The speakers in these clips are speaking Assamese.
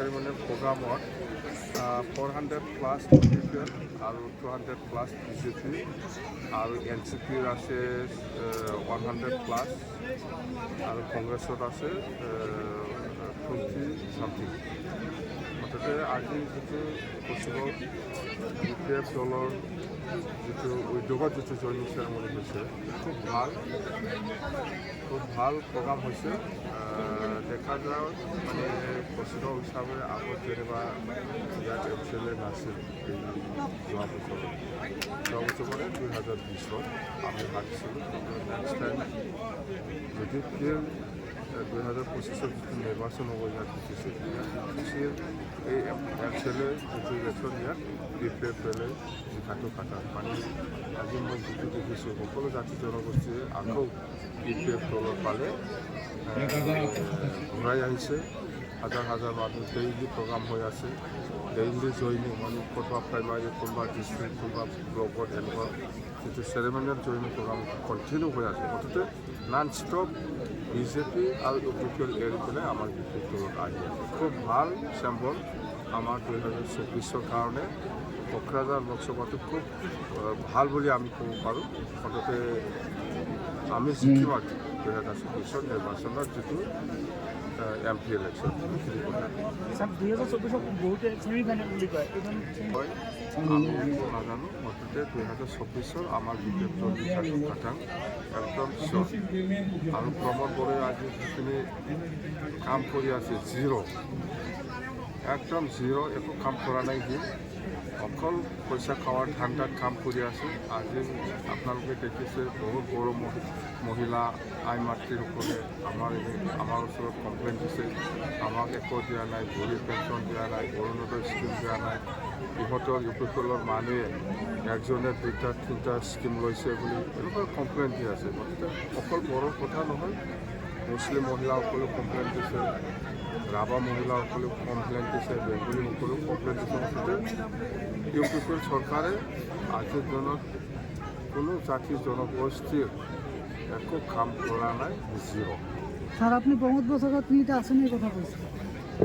ceremonial programত 400+ UPL আৰু 200+ BJP আৰু NCPৰ আছে 100+ আৰু কংগ্ৰেছত আছে 20 something। মুঠতে আজি যিটো পশ্চিমৰ UPF দলৰ যিটো উদ্যোগত যিটো জইনিং চেৰেমনি হৈছে খুব ভাল প্ৰগ্ৰাম হৈছে। দেখা যায় মানে পশ্চিমৰ হিচাপে আগত যেনিবা ইয়াত MCLA নাছিল এই যোৱা বছৰে 2020 আমি ভাবিছিলোঁ নেক্সট টাইম যদি ফিৰ 2025 যিটো নিৰ্বাচন হ'ব ইয়াত বিটিচিৰ এই MCLA যিটো ইলেকশ্যন ইয়াত UPFLে জিকাটো খাটা মানে আজি মই যিটো দেখিছোঁ সকলো জাতি জনগোষ্ঠীয়ে আকৌ UPF দলৰ ফালে ঘূৰাই আহিছে। হাজাৰ মানুহ ডেইলি প্ৰগ্ৰাম হৈ আছে, ডেইলি জইনিং মানে কোনোবা প্ৰাইমাৰী কোনোবা ডিষ্ট্ৰিক্ট কোনোবা ব্লকত এনেকুৱা যিটো চেৰেমনিয়েল জইনিং প্ৰগ্ৰাম কণ্টিনিউ হৈ আছে। মুঠতে নন ষ্টপ BJP আৰু UPFL এৰি পেলাই আমাৰ UPF দলত আহি আছে। খুব ভাল চেম্বল আমাৰ 2024 কাৰণে কোকৰাঝাৰ লোকসভাটো খুব ভাল বুলি আমি ক'ব পাৰোঁ। মুঠতে আমি জিকিম আৰু 2024 নিৰ্বাচনৰ যিটো MP ইলেকশ্যন আমি নাজানো। মুঠতে 2024 আমাৰ UPF দল খাটাং একদম চিয়ৰ। আৰু প্ৰমোদ বড়োৱে আজি যিখিনি কাম কৰি আছে একদম জিৰ' একো কাম কৰা নাই। সি অকল পইচা খোৱাৰ ধান্দাত কাম কৰি আছে। আজি আপোনালোকে দেখিছে বহুত বড়ো মহিলা আই মাতৃসকলে আমাৰ ওচৰত কমপ্লেইন দিছে, আমাক একো দিয়া নাই, বুঢ়ী পেঞ্চন দিয়া নাই, অৰুণোদয় স্কিম দিয়া নাই। ইহঁতৰ UPFLৰ মানুহে একজনে 2টা 3টা স্কিম লৈছে বুলি এনেকুৱা কমপ্লেইন দি আছে। গতিকে অকল বড়োৰ কথা নহয়, মুছলিম মহিলাসকলেও কমপ্লেইন দিছে, ৰাভা মহিলাসকলেও কমপ্লেইন দিছে, বেংগলীসকলেও কমপ্লেইন দিছে। মুঠতে UPFL চৰকাৰে আজিৰ দিনত কোনো জাতি জনগোষ্ঠীৰ একো কাম কৰা নাই, জিৰ'। স্যাৰ আপনি প্ৰমোদ বছৰ 3টা আসনেৰ কথা বলছেন।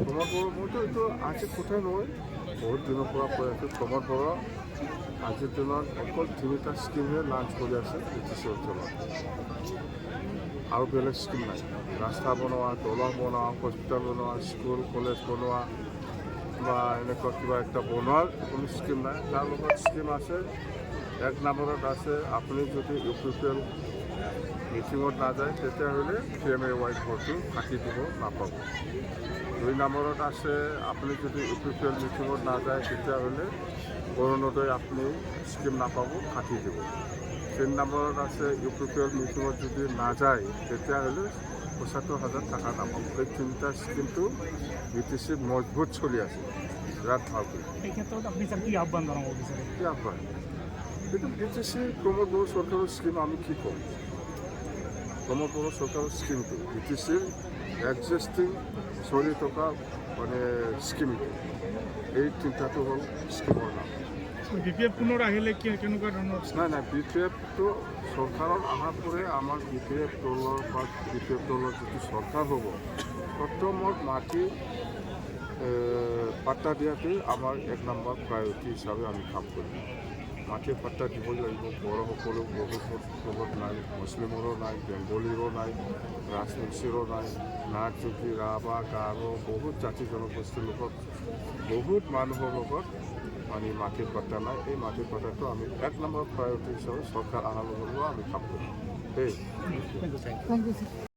প্ৰমোদ বড়ো মইতো এইটো আজি কথা নহয়, বহুত দিনৰ পৰা কৈ আছোঁ। প্ৰমোদ বড়ো আজিৰ দিনত অকল 3টা স্কিমহে লাঞ্চ কৰি আছে BTC অঞ্চলত, আৰু বেলেগ স্কিম নাই। ৰাস্তা বনোৱা, দলং বনোৱা, হস্পিটেল বনোৱা, স্কুল কলেজ বনোৱা বা এনেকুৱা কিবা একটা বনোৱাৰ কোনো স্কিম নাই। তাৰ লগত স্কিম আছে, 1 নম্বৰত আছে আপুনি যদি UPFL মিটিঙত নাযায় তেতিয়াহ'লে PMAY ভোটটো কাটি দিব নাপাব। 2 নম্বৰত আছে আপুনি যদি UPFL মিটিঙত নাযায় তেতিয়াহ'লে অৰুণোদয় আপুনি স্কিম নাপাব, কাটি দিব। 3 নম্বৰত আছে UPFL মিটিঙত যদি নাযায় তেতিয়াহ'লে 75,000 টাকা নাপাব। এই 3টা স্কিমটো BTCত মজবুত চলি আছে, বিৰাট ভালকৈ। এই ক্ষেত্ৰত আপনি স্যাৰ কি আহ্বান জানাব বিচাৰেন? কি আহ্বান? কিন্তু BTC প্ৰমোদ বড়ো চৰকাৰৰ স্কিম আমি কি ক'ম? প্ৰমোদ বড়ো চৰকাৰৰ স্কিমটো BTCৰ এক্সিষ্টিং চলি থকা মানে স্কিমটো, এই 3টাটো হ'ল স্কিমৰ নাম। BPF পুনৰ আহিলে কেনেকুৱা ধৰণৰ? নাই BPFটো চৰকাৰত অহাৰ পৰে আমাৰ BPF দলৰ বা BPF দলৰ যিটো চৰকাৰ হ'ব, প্ৰথমত মাটি পাট্টা দিয়াটোৱে আমাৰ 1 নম্বৰ প্ৰায়ৰিটি হিচাপে আমি কাম কৰিম। মাটিৰ পাট্টা দিবই লাগিব। বড়োসকলেও বহুত নাই, মুছলিমৰো নাই, বেংগলীৰো নাই, ৰাজবংশীৰো নাই, নাথ যোগী ৰাভা গাৰো বহুত জাতি জনগোষ্ঠীৰ লগত বহুত মানুহৰ লগত মানে মাটিৰ পাট্টা নাই। এই মাটিৰ পাট্টাটো আমি 1 নম্বৰ প্ৰায়ৰিটি হিচাপে চৰকাৰ অহাৰ লগত আমি কাম কৰিম।